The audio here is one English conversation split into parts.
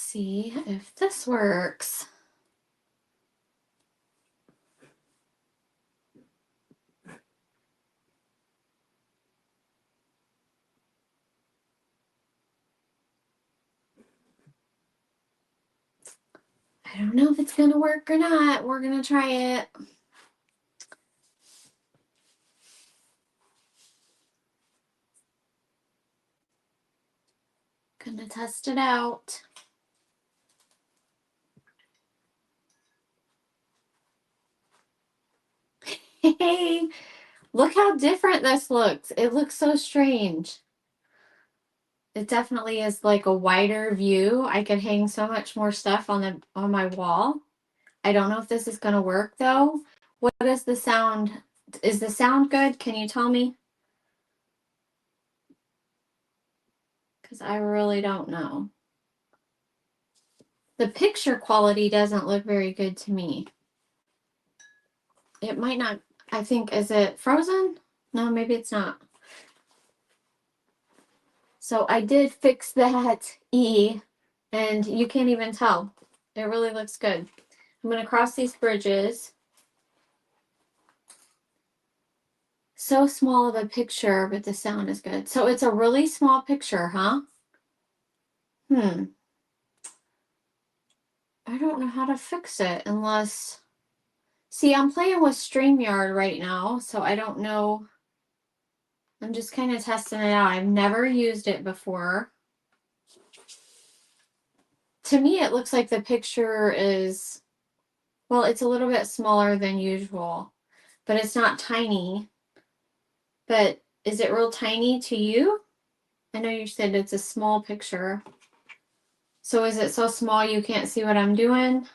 see if this works. I don't know if it's going to work or not. We're going to try it. Going to test it out. Hey, look how different this looks. It looks so strange. It definitely is like a wider view. I could hang so much more stuff on my wall. I don't know if this is going to work though. What is the sound? Is the sound good? Can you tell me? Because I really don't know. The picture quality doesn't look very good to me. It might not, I think, is it frozen? No, maybe it's not. So I did fix that E, and you can't even tell. It really looks good. I'm going to cross these bridges. So small of a picture, but the sound is good. So it's a really small picture, huh? I don't know how to fix it unless... See, I'm playing with StreamYard right now, so I don't know. I'm just kind of testing it out. I've never used it before. To me, it looks like the picture is, well, it's a little bit smaller than usual, but it's not tiny. But is it real tiny to you? I know you said it's a small picture. So is it so small you can't see what I'm doing?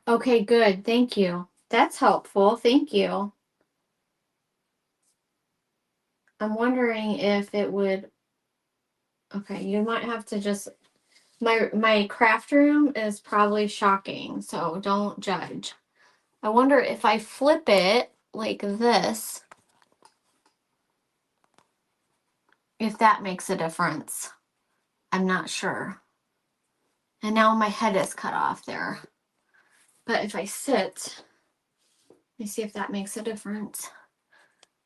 Okay, good. Thank you. That's helpful. Thank you. I'm wondering if it would... Okay, you might have to just... My craft room is probably shocking, so don't judge. I wonder if I flip it like this, if that makes a difference. I'm not sure. And now my head is cut off there. But if I sit, let me see if that makes a difference.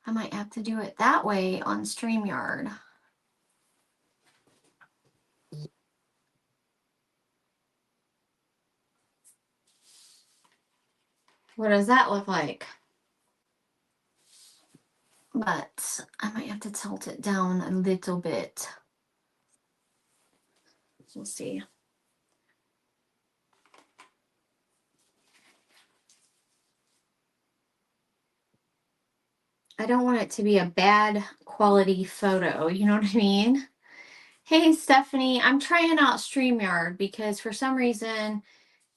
I might have to do it that way on StreamYard. What does that look like? But I might have to tilt it down a little bit. We'll see. I don't want it to be a bad quality photo, you know what I mean? Hey, Stephanie, I'm trying out StreamYard because for some reason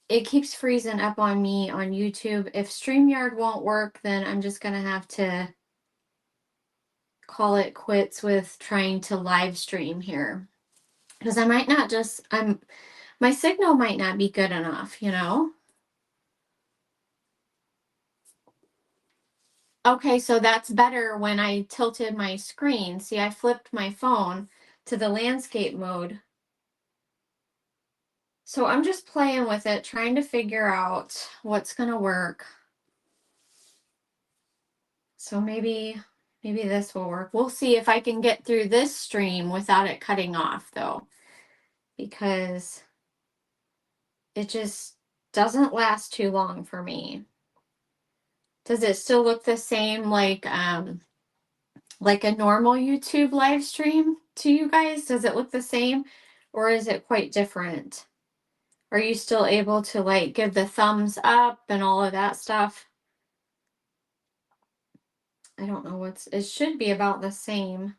it keeps freezing up on me on YouTube. If StreamYard won't work, then I'm just going to have to call it quits with trying to live stream here. Because I might not just, my signal might not be good enough, you know? Okay, so that's better when I tilted my screen. See, I flipped my phone to the landscape mode. So I'm just playing with it, trying to figure out what's going to work. So maybe this will work. We'll see if I can get through this stream without it cutting off, though, because it just doesn't last too long for me. Does it still look the same like a normal YouTube live stream to you guys? Does it look the same, or is it quite different? Are you still able to like give the thumbs up and all of that stuff? I don't know it should be about the same.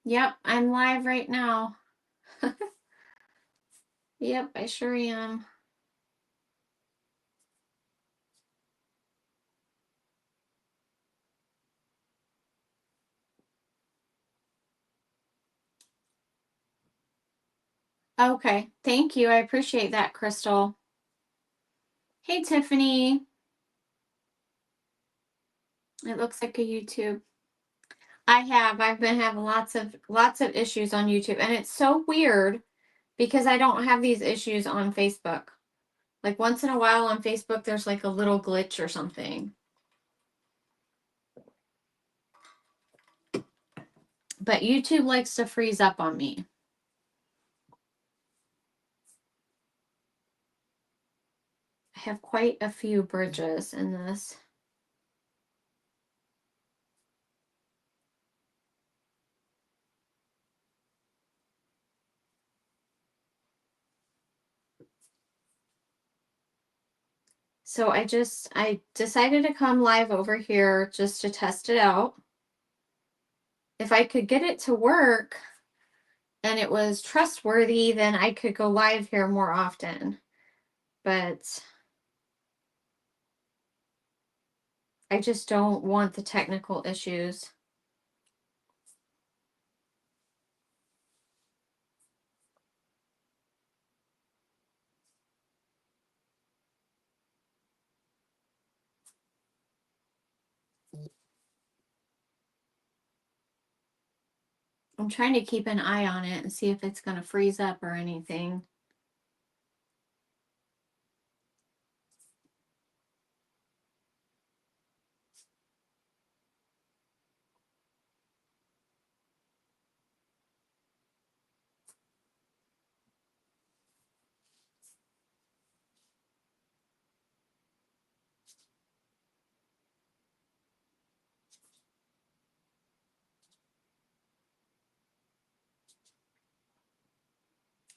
Yep, I'm live right now. Yep, I sure am. Okay, thank you. I appreciate that, Crystal. Hey, Tiffany. It looks like a YouTube. I've been having lots of issues on YouTube, and it's so weird because I don't have these issues on Facebook. Like once in a while on Facebook, there's like a little glitch or something. But YouTube likes to freeze up on me. I have quite a few bridges in this. So I decided to come live over here just to test it out. If I could get it to work and it was trustworthy, then I could go live here more often. But I just don't want the technical issues. I'm trying to keep an eye on it and see if it's going to freeze up or anything.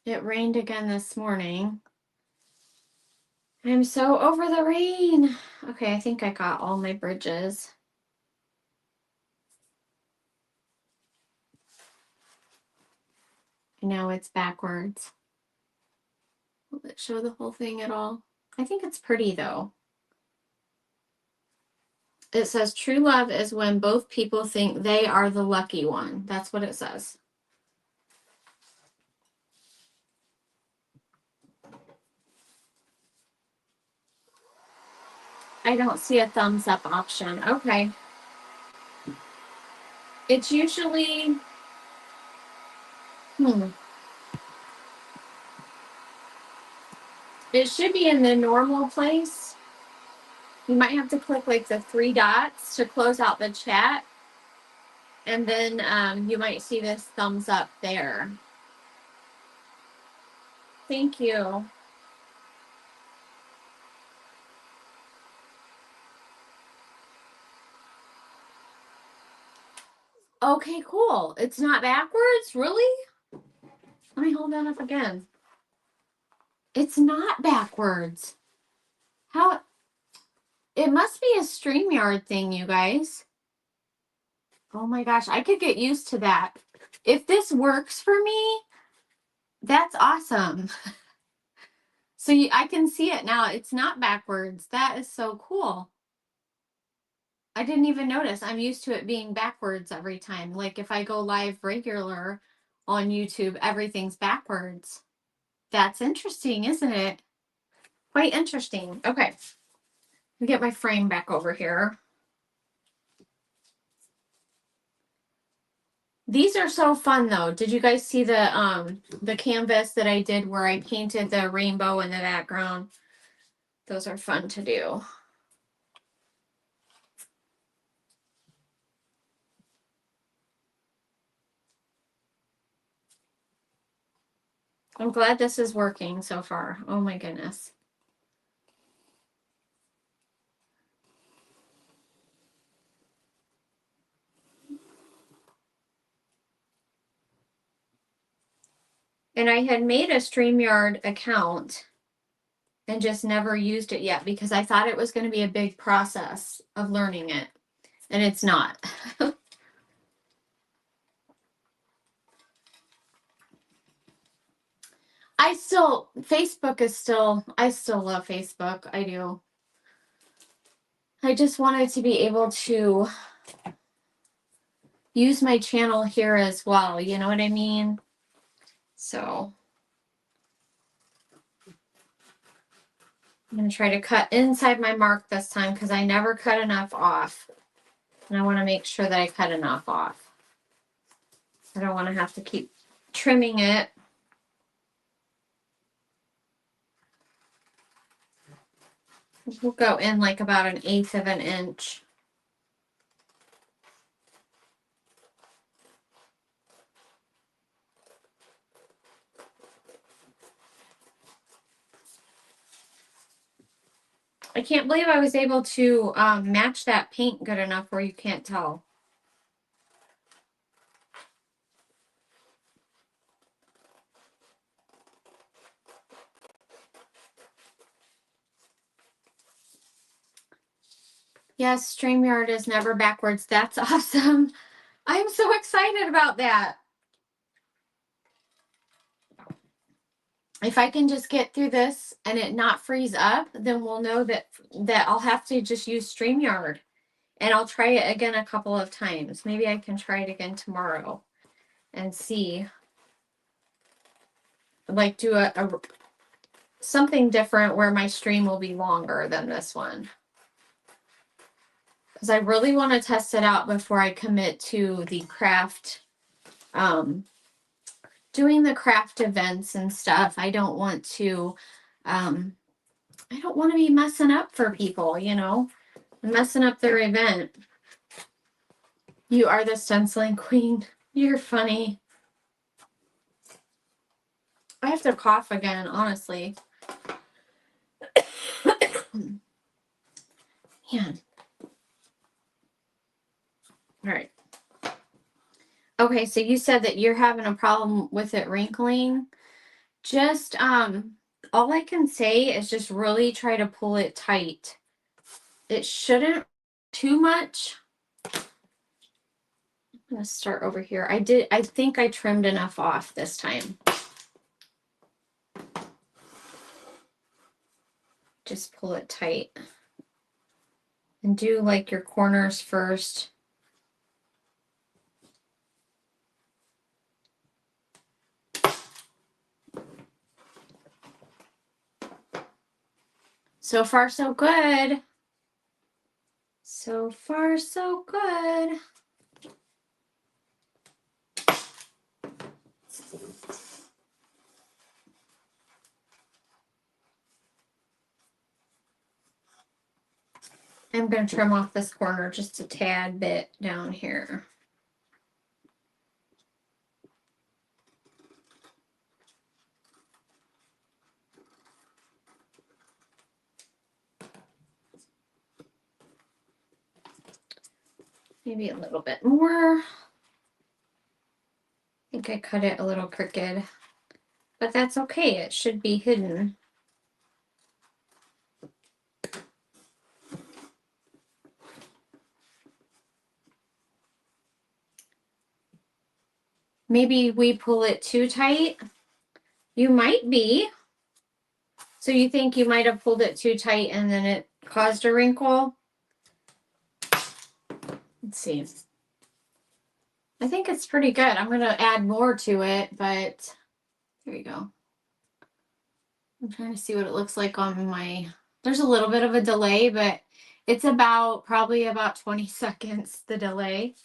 It rained again this morning. I'm so over the rain. Okay, I think I got all my bridges. Now it's backwards. Will it show the whole thing at all? I think it's pretty though. It says true love is when both people think they are the lucky one. That's what it says. I don't see a thumbs up option. Okay. It's usually, it should be in the normal place. You might have to click like the 3 dots to close out the chat. And then you might see this thumbs up there. Thank you. Okay, cool. It's not backwards? Really? Let me hold that up again. It's not backwards. How? It must be a StreamYard thing, you guys. Oh my gosh, I could get used to that. If this works for me, that's awesome. So I can see it now. It's not backwards. That is so cool. I didn't even notice. I'm used to it being backwards every time. Like if I go live regular on YouTube, everything's backwards. That's interesting, isn't it? Quite interesting. Okay. Let me get my frame back over here. These are so fun though. Did you guys see the canvas that I did where I painted the rainbow in the background? Those are fun to do. I'm glad this is working so far. Oh my goodness. And I had made a StreamYard account and just never used it yet because I thought it was going to be a big process of learning it. And it's not. Facebook is still, I still love Facebook. I do. I just wanted to be able to use my channel here as well. You know what I mean? So I'm going to try to cut inside my mark this time because I never cut enough off. And I want to make sure that I cut enough off. I don't want to have to keep trimming it. We'll go in like about 1/8 of an inch. I can't believe I was able to match that paint good enough where you can't tell. Yes, StreamYard is never backwards. That's awesome. I'm so excited about that. If I can just get through this and it not freeze up, then we'll know that I'll have to just use StreamYard. And I'll try it again a couple of times. Maybe I can try it again tomorrow and see. Like do a something different where my stream will be longer than this one. Because I really want to test it out before I commit to the craft, doing the craft events and stuff. I don't want to be messing up for people, you know, messing up their event. You are the stenciling queen. You're funny. I have to cough again, honestly. Man. All right. Okay, so you said that you're having a problem with it wrinkling. Just all I can say is just really try to pull it tight. It shouldn't too much. I'm gonna start over here. I think I trimmed enough off this time. Just pull it tight. And do like your corners first. So far, so good. So far, so good. I'm going to trim off this corner just a tad bit down here. Maybe a little bit more. I think I cut it a little crooked, but that's okay. It should be hidden. Maybe we pull it too tight. You might be. So you think you might have pulled it too tight and then it caused a wrinkle? Let's see. I think it's pretty good. I'm going to add more to it, but there you go. I'm trying to see what it looks like on my, there's a little bit of a delay, but it's probably about 20 seconds, the delay.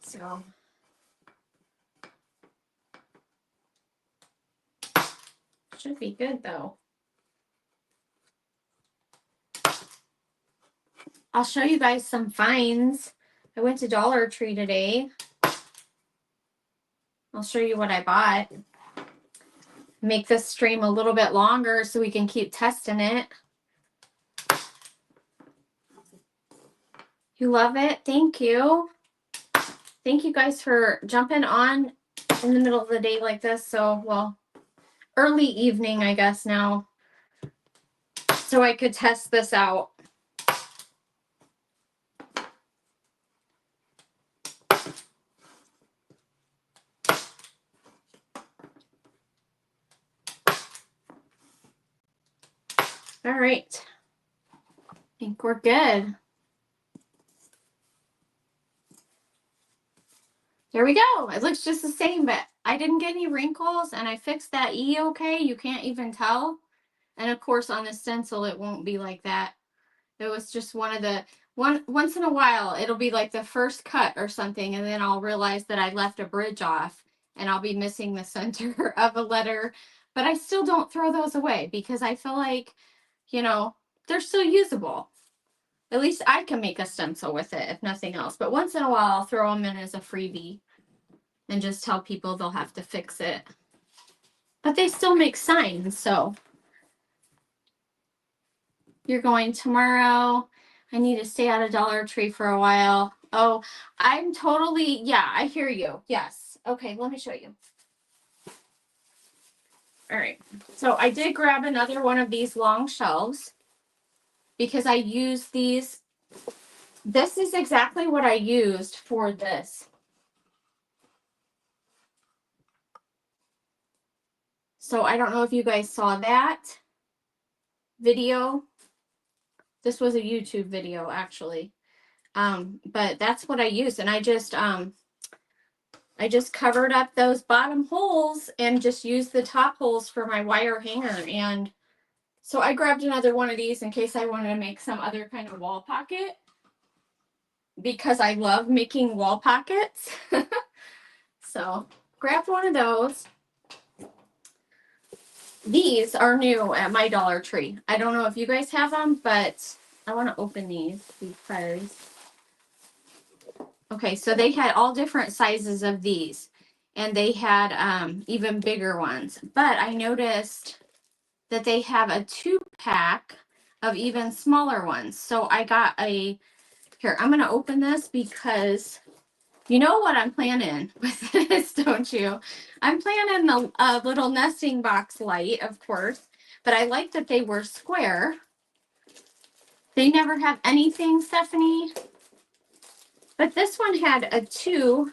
So. Should be good though. I'll show you guys some finds. I went to Dollar Tree today. I'll show you what I bought. Make this stream a little bit longer so we can keep testing it. You love it? Thank you. Thank you guys for jumping on in the middle of the day like this. So, well, early evening, I guess now. So I could test this out. All right. I think we're good. There we go. It looks just the same, but I didn't get any wrinkles and I fixed that E okay. You can't even tell. And of course on the stencil, it won't be like that. It was just once in a while, it'll be like the first cut or something. And then I'll realize that I left a bridge off and I'll be missing the center of a letter. But I still don't throw those away because I feel like, you know, they're still usable. At least I can make a stencil with it, if nothing else. But once in a while, I'll throw them in as a freebie and just tell people they'll have to fix it. But they still make signs, so. You're going tomorrow. I need to stay at a Dollar Tree for a while. Oh, I'm totally, yeah, I hear you. Yes. Okay, let me show you. All right. So I did grab another one of these long shelves because I use these. This is exactly what I used for this. So I don't know if you guys saw that video. This was a YouTube video actually. But that's what I used. And I just covered up those bottom holes and just used the top holes for my wire hanger. And so I grabbed another one of these in case I wanted to make some other kind of wall pocket because I love making wall pockets. So grabbed one of those. These are new at my Dollar Tree. I don't know if you guys have them, but I want to open these because, okay, so they had all different sizes of these. And they had even bigger ones. But I noticed that they have a 2-pack of even smaller ones. So I got here, I'm going to open this because you know what I'm planning with this, don't you? I'm planning a little nesting box light, of course. But I like that they were square. They never have anything, Stephanie. But this one had a 2-pack.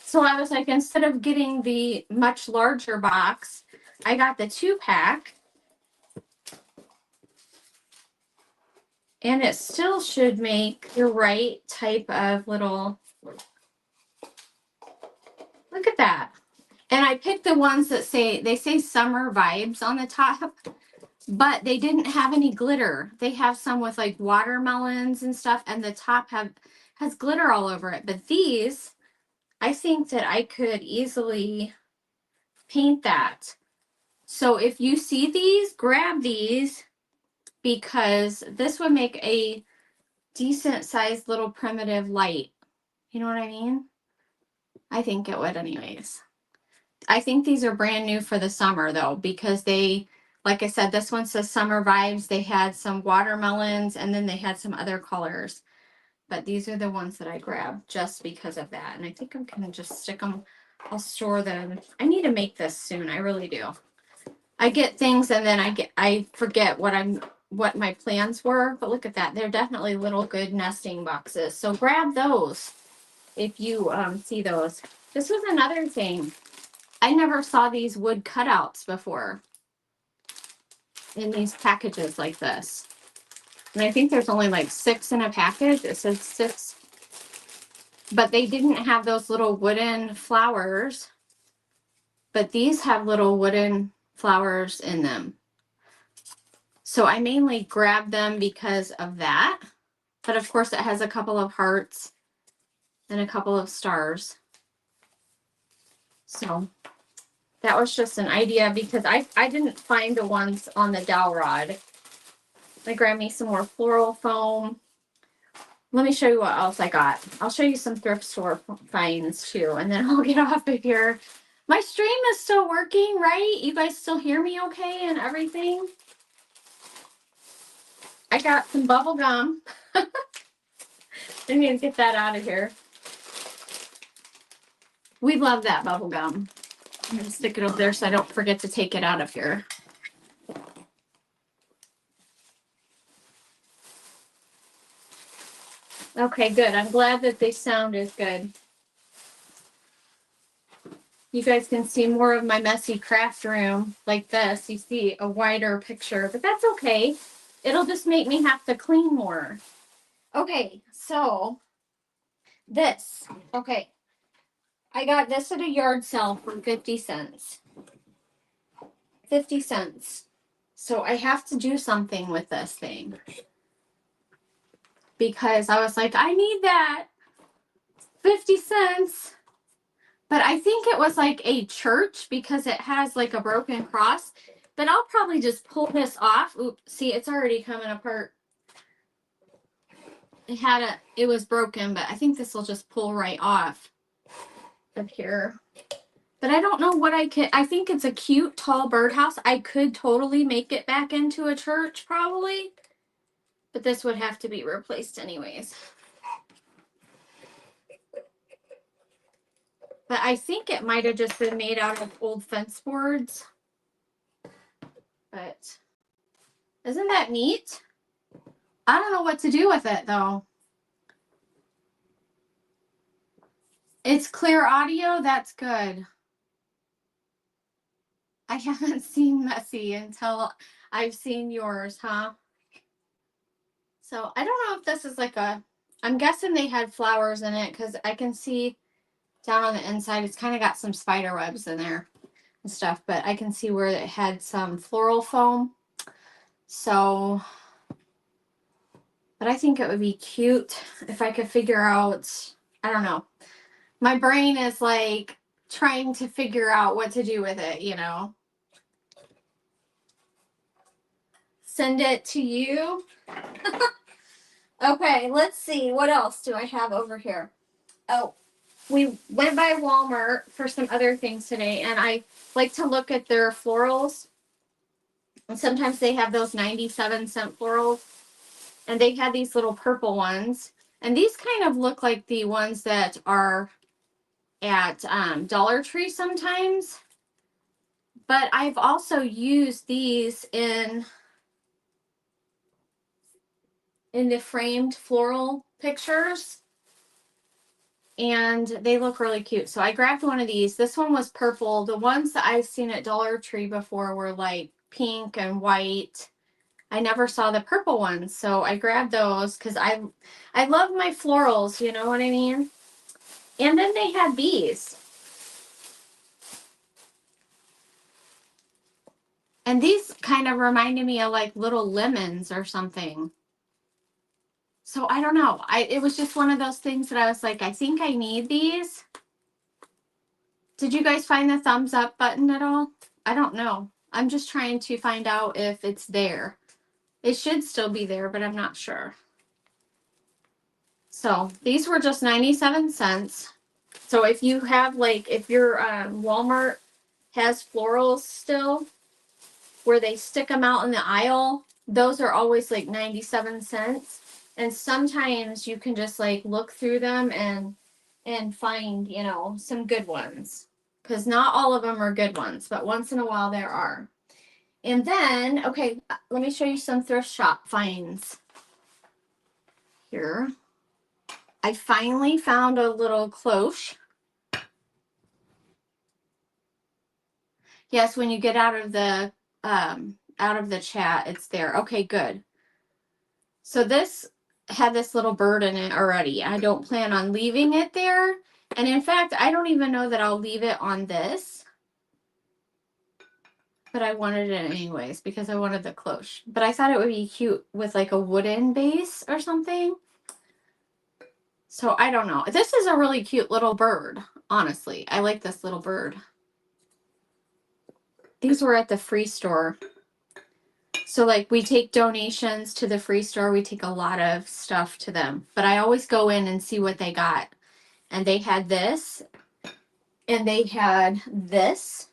So I was like, instead of getting the much larger box, I got the 2-pack. And it still should make the right type of little, look at that. And I picked the ones that they say summer vibes on the top, but they didn't have any glitter. They have some with like watermelons and stuff, and the top has glitter all over it. But these, I think that I could easily paint that. So if you see these, grab these because this would make a decent sized little primitive light. You know what I mean? I think it would anyways. I think these are brand new for the summer though, because they, like I said, this one says summer vibes. They had some watermelons and then they had some other colors. But these are the ones that I grabbed just because of that. And I think I'm going to just stick them. I'll store them. I need to make this soon. I really do. I get things and then I forget what my plans were. But look at that. They're definitely little good nesting boxes. So grab those if you see those. This was another thing. I never saw these wood cutouts before in these packages like this. And I think there's only like 6 in a package. It says 6. But they didn't have those little wooden flowers. But these have little wooden flowers in them. So I mainly grabbed them because of that. But of course it has a couple of hearts and a couple of stars. So that was just an idea because I didn't find the ones on the dowel rod. I grabbed me some more floral foam. Let me show you what else I got. I'll show you some thrift store finds too, and then I'll get off of here. My stream is still working, right? You guys still hear me okay and everything? I got some bubble gum. I'm gonna get that out of here. We love that bubble gum. I'm gonna stick it over there so I don't forget to take it out of here. Okay, good. I'm glad that they sound as good. You guys can see more of my messy craft room like this. You see a wider picture, but that's okay. It'll just make me have to clean more. Okay, so this. Okay, I got this at a yard sale for 50 cents. 50 cents. So I have to do something with this thing. Because I was like, I need that 50 cents. But I think it was like a church because it has like a broken cross. But I'll probably just pull this off. Oops, see, it's already coming apart. It was broken, but I think this will just pull right off of here. But I don't know what I think it's a cute tall birdhouse. I could totally make it back into a church probably. But this would have to be replaced anyways. But I think it might have just been made out of old fence boards. But isn't that neat? I don't know what to do with it though. It's clear audio. That's good. I haven't seen Messy until I've seen yours, huh? So I don't know if this is like I'm guessing they had flowers in it because I can see down on the inside, it's kind of got some spider webs in there and stuff, but I can see where it had some floral foam. So, but I think it would be cute if I could figure out, I don't know. My brain is like trying to figure out what to do with it, you know. Send it to you. Okay, let's see. What else do I have over here? Oh, we went by Walmart for some other things today, and I like to look at their florals. And sometimes they have those 97-cent florals, and they had these little purple ones. And these kind of look like the ones that are at Dollar Tree sometimes. But I've also used these in the framed floral pictures. And they look really cute. So I grabbed one of these. This one was purple. The ones that I've seen at Dollar Tree before were like pink and white. I never saw the purple ones. So I grabbed those because I love my florals, you know what I mean? And then they had these. And these kind of reminded me of like little lemons or something. So I don't know. It was just one of those things that I was like, I think I need these. Did you guys find the thumbs up button at all? I don't know. I'm just trying to find out if it's there. It should still be there, but I'm not sure. So these were just 97 cents. So if you have like, if your Walmart has florals still, where they stick them out in the aisle, those are always like 97 cents. And sometimes you can just like look through them and find, you know, some good ones. Because not all of them are good ones, but once in a while there are. And then, okay, let me show you some thrift shop finds here. I finally found a little cloche. Yes, when you get out of the chat, it's there. Okay, good. So this had this little bird in it already. I don't plan on leaving it there. And in fact, I don't even know that I'll leave it on this. But I wanted it anyways because I wanted the cloche. But I thought it would be cute with like a wooden base or something. So I don't know. This is a really cute little bird, honestly. I like this little bird. These were at the free store. So like we take donations to the free store. We take a lot of stuff to them. But I always go in and see what they got. And they had this. And they had this.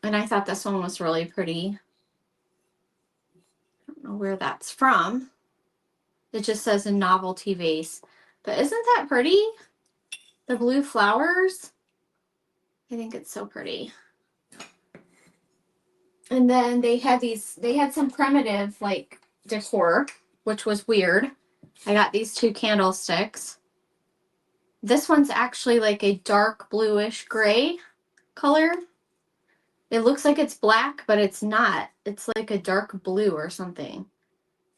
And I thought this one was really pretty. I don't know where that's from. It just says a novelty vase. But isn't that pretty? The blue flowers. I think it's so pretty. And then they had some primitive like decor, which was weird. I got these two candlesticks. This one's actually like a dark bluish gray color. It looks like it's black, but it's not. It's like a dark blue or something.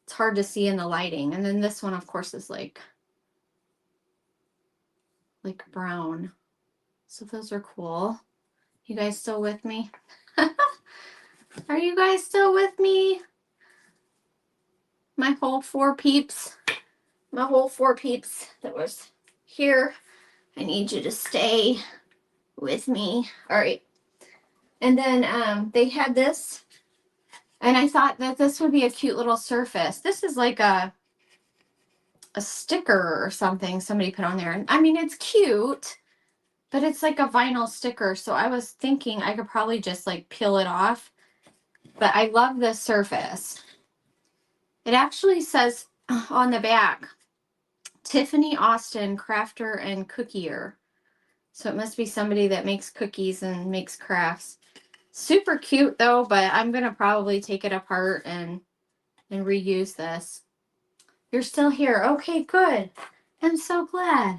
It's hard to see in the lighting. And then this one, of course, is like brown. So those are cool. You guys still with me? Are you guys still with me? My whole 4 peeps. My whole 4 peeps that was here. I need you to stay with me. All right. And then they had this, and I thought that this would be a cute little surface. This is like a sticker or something somebody put on there. And I mean, it's cute, but it's like a vinyl sticker. So I was thinking I could probably just like peel it off. But I love this surface. It actually says on the back, Tiffany Austin, crafter and cookier. So it must be somebody that makes cookies and makes crafts. Super cute though, but I'm going to probably take it apart and reuse this. You're still here. Okay, good. I'm so glad.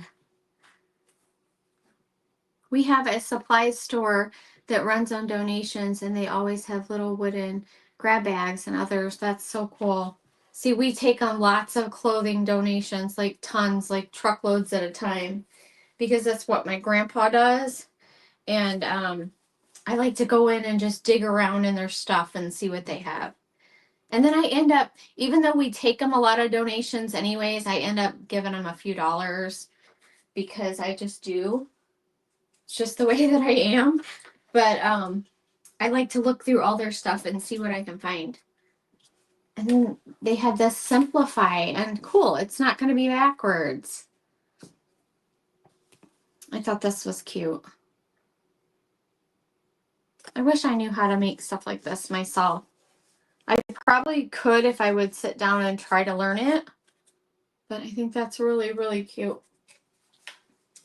We have a supplies store that runs on donations, and they always have little wooden grab bags and others. That's so cool. See, we take on lots of clothing donations, like tons, like truckloads at a time, because that's what my grandpa does. And I like to go in and just dig around in their stuff and see what they have. And then I end up, even though we take them a lot of donations anyways, I end up giving them a few dollars because I just do. It's just the way that I am. But I like to look through all their stuff and see what I can find. And then they had this simplify, and cool, it's not going to be backwards. I thought this was cute. I wish I knew how to make stuff like this myself. I probably could if I would sit down and try to learn it. But I think that's really, really cute.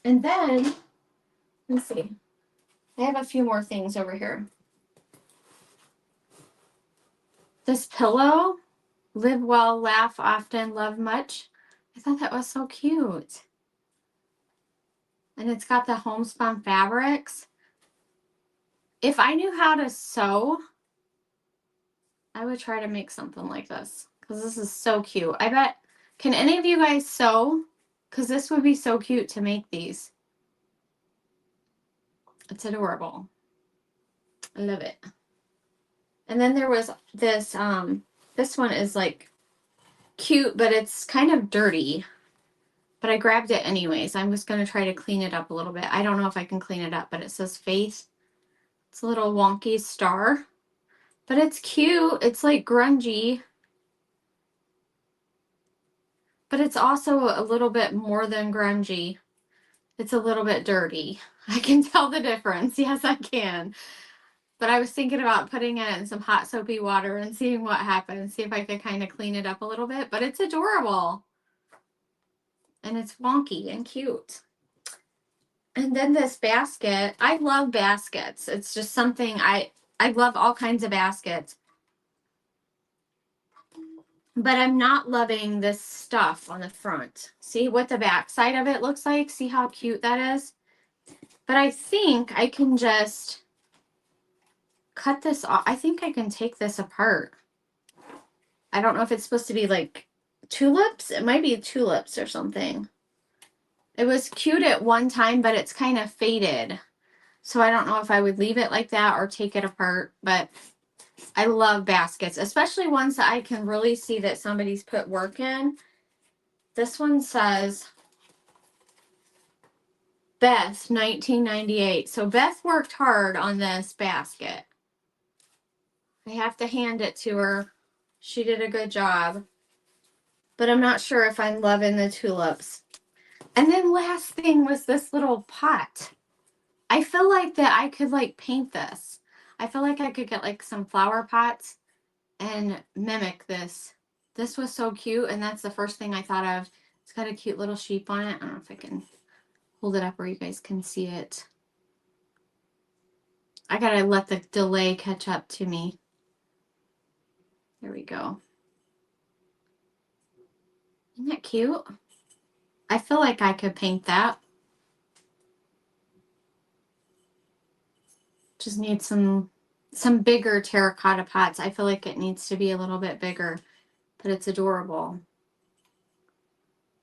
And then, let's see. I have a few more things over here. This pillow, live well, laugh often, love much. I thought that was so cute. And it's got the homespun fabrics. If I knew how to sew, I would try to make something like this, because this is so cute. I bet, can any of you guys sew? Because this would be so cute to make these. It's adorable. I love it. And then there was this, this one is like cute, but it's kind of dirty. But I grabbed it anyways. I'm just going to try to clean it up a little bit. I don't know if I can clean it up, but it says Faith. It's a little wonky star. But it's cute. It's like grungy. But it's also a little bit more than grungy. It's a little bit dirty. I can tell the difference. Yes, I can. But I was thinking about putting it in some hot soapy water and seeing what happens. See if I could kind of clean it up a little bit. But it's adorable. And it's wonky and cute. And then this basket. I love baskets. It's just something I love all kinds of baskets. But I'm not loving this stuff on the front. See what the back side of it looks like? See how cute that is? But I think I can just cut this off. I think I can take this apart. I don't know if it's supposed to be like tulips. It might be tulips or something. It was cute at one time, but it's kind of faded. So I don't know if I would leave it like that or take it apart. But I love baskets, especially ones that I can really see that somebody's put work in. This one says Beth, 1998. So Beth worked hard on this basket. I have to hand it to her. She did a good job. But I'm not sure if I'm loving the tulips. And then last thing was this little pot. I feel like that I could like paint this. I feel like I could get like some flower pots and mimic this. This was so cute, and that's the first thing I thought of. It's got a cute little sheep on it. I don't know if I can hold it up where you guys can see it. I gotta let the delay catch up to me. There we go. Isn't that cute? I feel like I could paint that. Just need some bigger terracotta pots. I feel like it needs to be a little bit bigger, but it's adorable.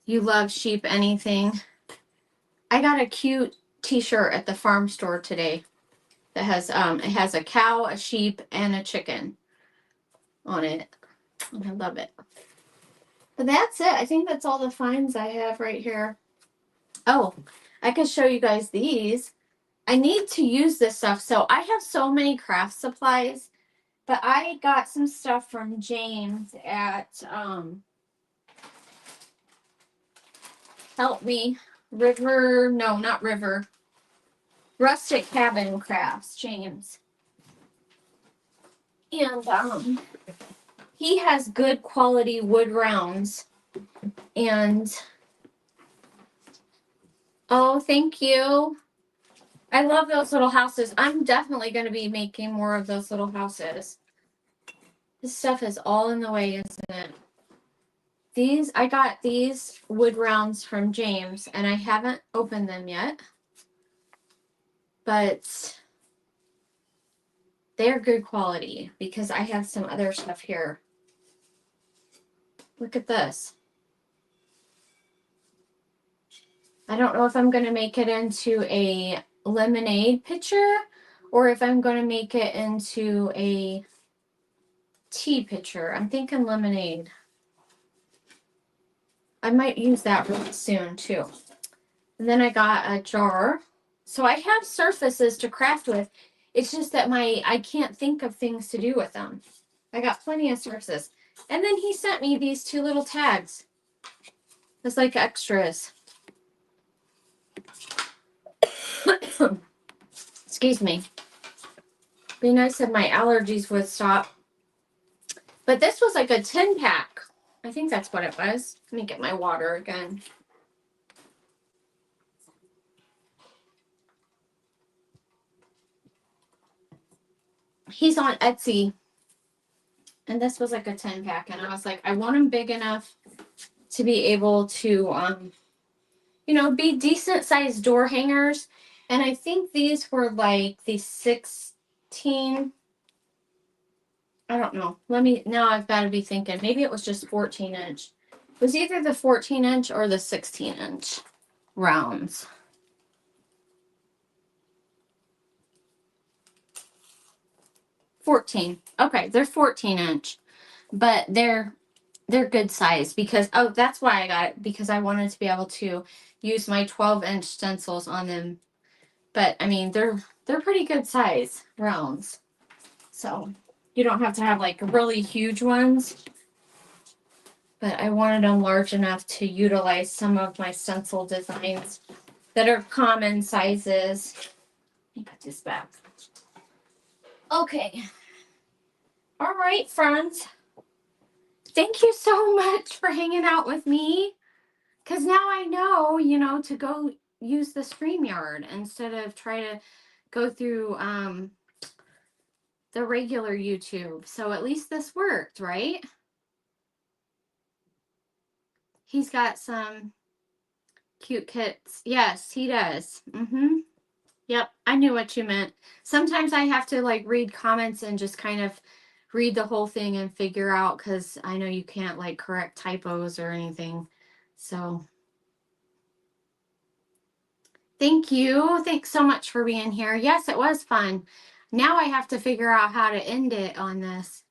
You love sheep anything. I got a cute t-shirt at the farm store today. that has, it has a cow, a sheep, and a chicken on it. And I love it. But that's it. I think that's all the finds I have right here. Oh, I can show you guys these. I need to use this stuff. So I have so many craft supplies, but I got some stuff from James at, help me, River, no, not River, Rustic Cabin Crafts, James. And he has good quality wood rounds. And oh, thank you. I love those little houses. I'm definitely going to be making more of those little houses. This stuff is all in the way, isn't it? These, I got these wood rounds from James, and I haven't opened them yet. But they're good quality because I have some other stuff here. Look at this. I don't know if I'm going to make it into a lemonade pitcher or if I'm going to make it into a tea pitcher. I'm thinking lemonade. I might use that really soon too. And then I got a jar. So I have surfaces to craft with. It's just that I can't think of things to do with them. I got plenty of surfaces. And then he sent me these 2 little tags. It's like extras. Excuse me. Be nice if my allergies would stop. But this was like a 10-pack. I think that's what it was. Let me get my water again. He's on Etsy. And this was like a 10-pack. And I was like, I want them big enough to be able to, you know, be decent sized door hangers. And I think these were like the 16. I don't know. Now I've got to be thinking. Maybe it was just 14-inch. It was either the 14-inch or the 16-inch rounds. $14. Okay, they're 14-inch, but they're good size because, oh, that's why I got it, because I wanted to be able to use my 12-inch stencils on them. But I mean, they're pretty good size rounds. So you don't have to have like really huge ones. But I wanted them large enough to utilize some of my stencil designs that are common sizes. Let me put this back. Okay. All right, friends. Thank you so much for hanging out with me. Because now I know, you know, to go use the StreamYard instead of try to go through the regular YouTube. So at least this worked, right? He's got some cute kits. Yes, he does. Yep, I knew what you meant. Sometimes I have to like read comments and just kind of read the whole thing and figure out, because I know you can't like correct typos or anything. So thank you. Thanks so much for being here. Yes, it was fun. Now I have to figure out how to end it on this.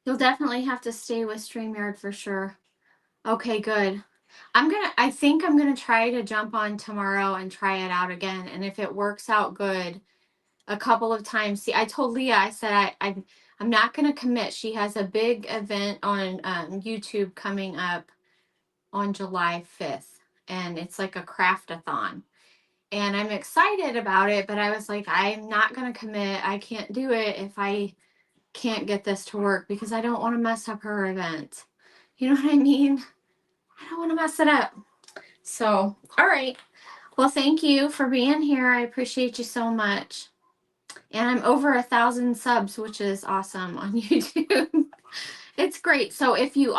You'll definitely have to stay with StreamYard for sure. Okay, good. I think I'm gonna try to jump on tomorrow and try it out again. And if it works out good a couple of times, see, I told Leah, I said I'm not gonna commit. She has a big event on YouTube coming up on July 5th, and it's like a craft-a-thon. And I'm excited about it, but I was like, I'm not gonna commit. I can't do it if I can't get this to work, because I don't want to mess up her event. You know what I mean? I don't want to mess it up. So, all right. Well, thank you for being here. I appreciate you so much. And I'm over 1,000 subs, which is awesome on YouTube. It's great. So if you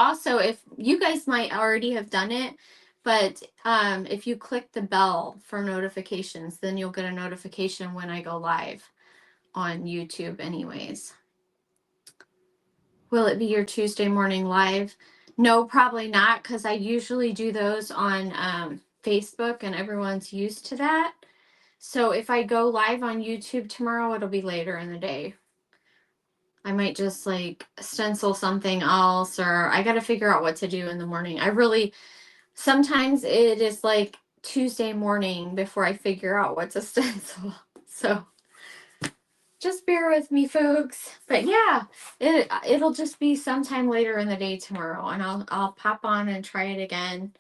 guys might already have done it, but if you click the bell for notifications, then you'll get a notification when I go live on YouTube anyways. Will it be your Tuesday morning live? No, probably not, because I usually do those on Facebook and everyone's used to that. So if I go live on YouTube tomorrow, it'll be later in the day. I might just like stencil something else, or I got to figure out what to do in the morning. Sometimes it is like Tuesday morning before I figure out what to stencil. So just bear with me, folks. But yeah, it'll just be sometime later in the day tomorrow, and I'll pop on and try it again.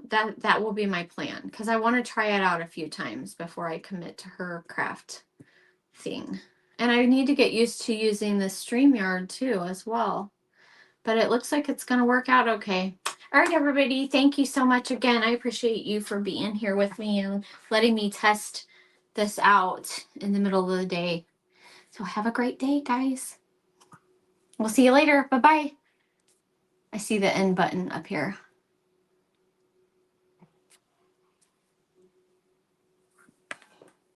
That will be my plan, because I want to try it out a few times before I commit to her craft thing. And I need to get used to using the StreamYard too as well. But it looks like it's going to work out okay. All right, everybody. Thank you so much again. I appreciate you for being here with me and letting me test this out in the middle of the day. So have a great day, guys. We'll see you later. Bye-bye. I see the end button up here.